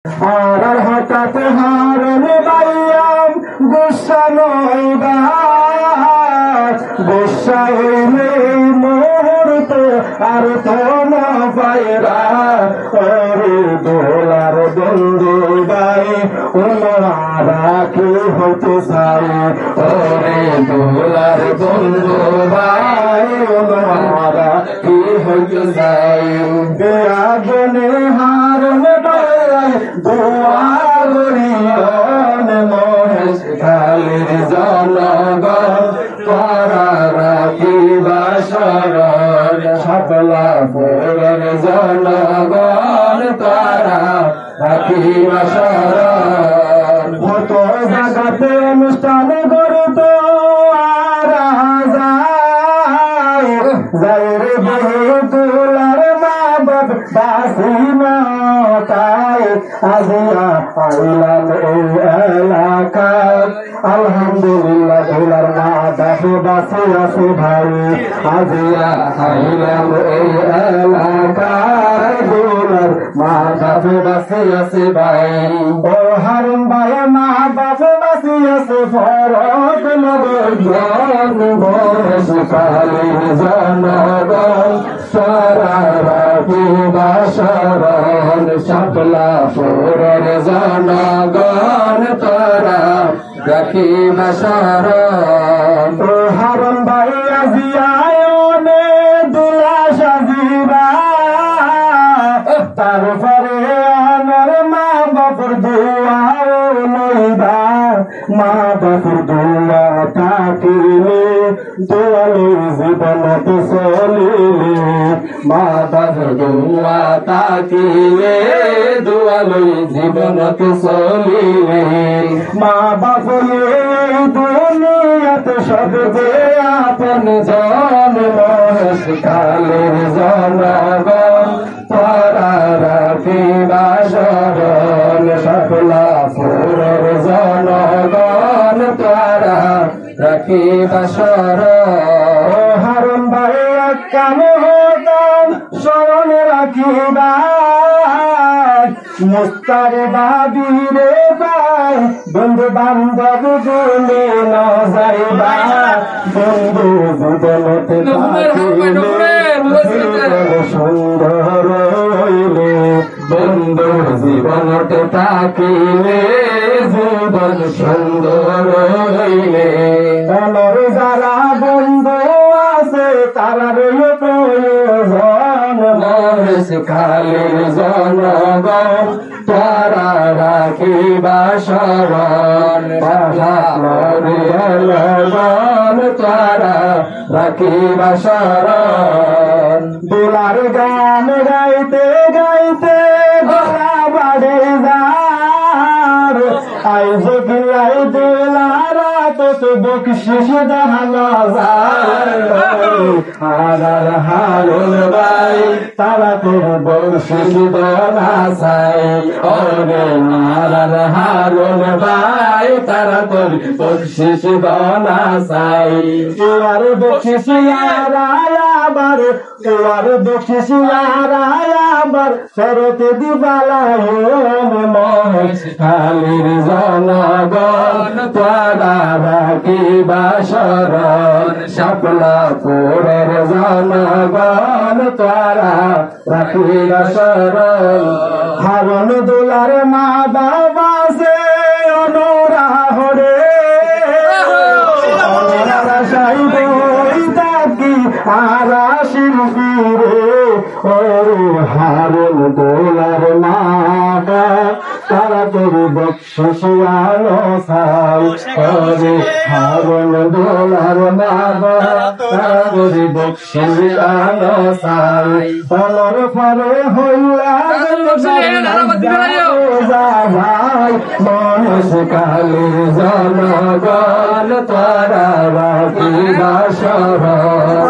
আর হঠাৎ হারণ পাইয়াম গুসা নইবা গুসা হইলে মুহূর্ত আর তো না পাইরা ওরে দোলার বন্ধু ভাই উনারা কি হতে চাই ওরে দোলার বন্ধু ভাই উনারা কি হতে চাই বেআগুনে হারণ পাইয়াম দুয়ারিয়ন মহেশ খালির জনগণ তারা রাখিবা শরণ শাপলাপুরের জনগণ তারা রাখিবা শরণ কত জায়গাতে অনুষ্ঠান করত আর যায় রে তুলার মা বাপ বাসিনা তাই আজিয়া আইলাম এই এলাকায় আলহামদুলিল্লাহ দোলার মা বাপে বাসে আছে ভাই আজিয়া আইলাম এই এলাকায় দোলার মা বাপে বাসে আছে ভাই ও হারুন ভাই মা বাপে বাসে আছে ফরক নগর জন বয়স কালীর জনগণ সারা রাখিবা শরণ শাপলাপুরের জনগণ তারা রাখিবা শরণ ও হারণ ভাই আজিয়ায়নে দুলা সাজিবা তারপরে আমার মা বাপুর দোয়াও নইবা মা বাপুর দোয়া থাকিলে দোয়ালে জীবনতে চলিলে মা বাপুর দোয়া থাকিলে দোয়ালে জীবনতে চলিলে মা বাপুরে দুনিয়াতে সব যে আপন জন মহেশ কালের জনগণ তারা রাখিবা শরণ শাপলাপুরের জনগণ তারা রাখিবা শরণ হারণ ভাই কাম হতাম শরণ রাখিবা মুস্তার বাবিরে ভাই বন্ধু বান্ধব গুনে ন যাইবা বন্ধু জীবনতে সুন্দর হইলে বন্ধু জীবনতে থাকিলে জীবন সুন্দর হইলে আমার যারা বন্ধু আছে তারা রইল প্রয়োজন মহেশ খালির জনগণ তারা রাখিবা শরণ জনগণ তারা রাখিবা শরণ দোলার গান গাইতে গাইতে গলা বাড়ে যার আইজ গিলাই দোলারা তো বকশিস দেখানো যায় হারার হারুন ভাই তারা তোর বকশিস দেওয়া চাই ওরে হারার হারুন ভাই তারা তোর বকশিস দেওয়া চাই তোমার বকশিস আবার তোমার বকশিস আবার শরতে দিবালা মহেশ খালির জনগণ তারা রাখিবা শরণ শাপলাপুরের জনগণ তারা রাখিবা শরণ হারণ দোলার মা বাবা সে অনুরাহরে আরা শিল্পীরে ওরে হারণ দোলার মা তারা তোর বকশিয়ানো চাই ওরে হারণ দোলার মা তারা তোর বকশিয়ানো চাই অলর ফলে হইলা ভাই মহেশ কালীর জনগণ তারা রাখিবা শরণ।